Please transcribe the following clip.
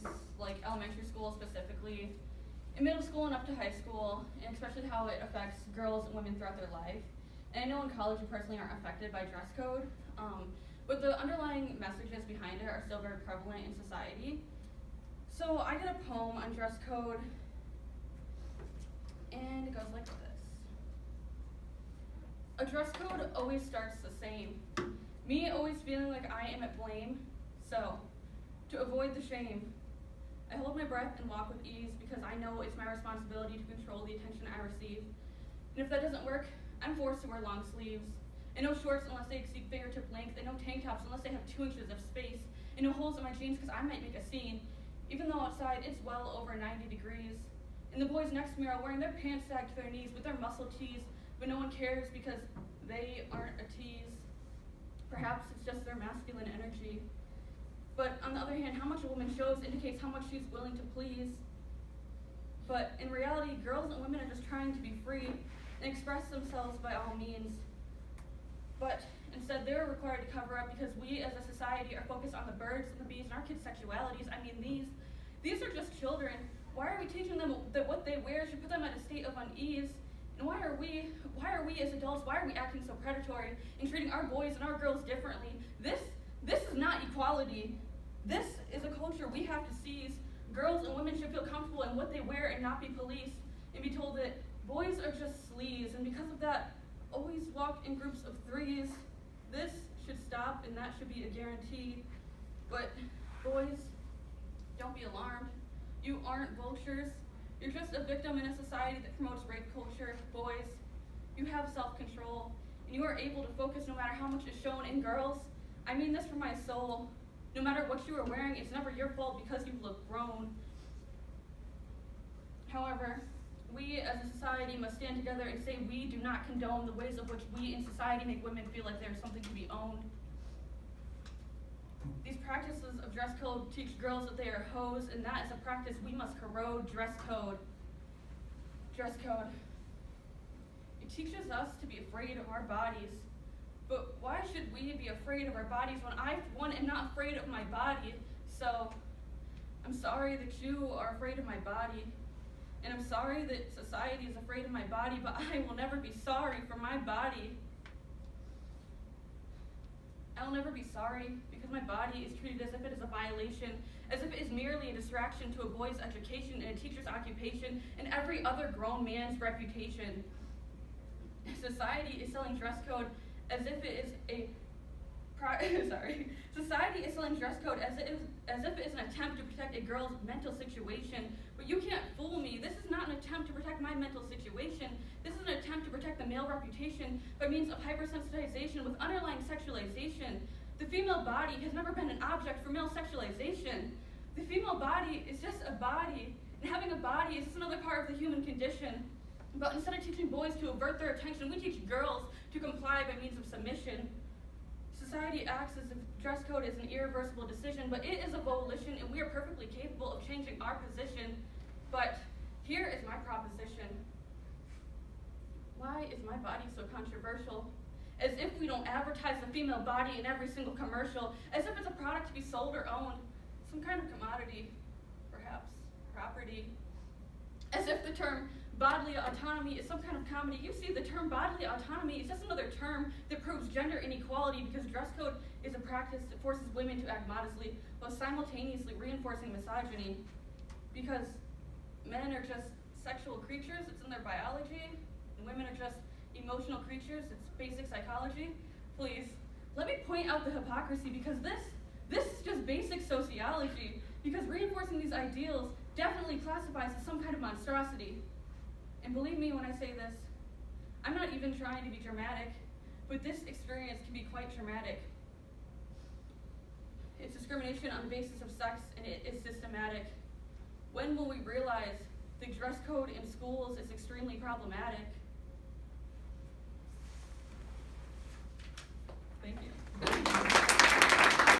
in like elementary school specifically, in middle school and up to high school, and especially how it affects girls and women throughout their life. And I know in college you personally aren't affected by dress code, but the underlying messages behind it are still very prevalent in society. So I did a poem on dress code, and it goes like this. A dress code always starts the same. Me always feeling like I am at blame, so to avoid the shame, I hold my breath and walk with ease because I know it's my responsibility to control the attention I receive. And if that doesn't work, I'm forced to wear long sleeves, and no shorts unless they exceed fingertip length, and no tank tops unless they have 2 inches of space, and no holes in my jeans because I might make a scene, even though outside it's well over 90 degrees. And the boys next to me are wearing their pants sagged to their knees with their muscle tees, but no one cares because they aren't a tease. Perhaps it's just their masculine energy. But on the other hand, how much a woman shows indicates how much she's willing to please. But in reality, girls and women are just trying to be free and express themselves by all means. But instead, they're required to cover up because we as a society are focused on the birds and the bees and our kids' sexualities. I mean, these are just children. Why are we teaching them that what they wear should put them at a state of unease? And why are we as adults, why are we acting so predatory and treating our boys and our girls differently? This is not equality. This is a culture we have to seize. Girls and women should feel comfortable in what they wear and not be policed and be told that boys are just sleaze, and because of that, always walk in groups of threes. This should stop, and that should be a guarantee. But boys, don't be alarmed. You aren't vultures. You're just a victim in a society that promotes rape culture. Boys, you have self-control, and you are able to focus no matter how much is shown. In girls, I mean this from my soul. No matter what you are wearing, it's never your fault because you look grown. However, we as a society must stand together and say we do not condone the ways of which we in society make women feel like there's something to be owned. These practices of dress code teach girls that they are hoes, and that is a practice we must corrode. Dress code. Dress code. It teaches us to be afraid of our bodies. But why should we be afraid of our bodies when I, for one, am not afraid of my body? So, I'm sorry that you are afraid of my body. And I'm sorry that society is afraid of my body, but I will never be sorry for my body. I will never be sorry because my body is treated as if it is a violation, as if it is merely a distraction to a boy's education and a teacher's occupation and every other grown man's reputation. Society is selling dress code as if it is a Society is selling dress code as if it is an attempt to protect a girl's mental situation. But you can't fool me. This is not an attempt to protect my mental situation. This is an attempt to protect the male reputation by means of hypersensitization with underlying sexualization. The female body has never been an object for male sexualization. The female body is just a body, and having a body is just another part of the human condition. But instead of teaching boys to avert their attention, we teach girls to comply by means of submission. Society acts as if dress code is an irreversible decision, but it is a volition, and we are perfectly capable of changing our position. But here is my proposition. Why is my body so controversial? As if we don't advertise the female body in every single commercial, as if it's a product to be sold or owned, some kind of commodity, perhaps property. As if the term bodily autonomy is some kind of comedy. You see, the term bodily autonomy is just another term that proves gender inequality because dress code is a practice that forces women to act modestly while simultaneously reinforcing misogyny. Because men are just sexual creatures, it's in their biology, and women are just emotional creatures, it's basic psychology. Please, let me point out the hypocrisy because this is just basic sociology, because reinforcing these ideals definitely classifies as some kind of monstrosity. And believe me when I say this, I'm not even trying to be dramatic, but this experience can be quite traumatic. It's discrimination on the basis of sex, and it is systematic. When will we realize the dress code in schools is extremely problematic?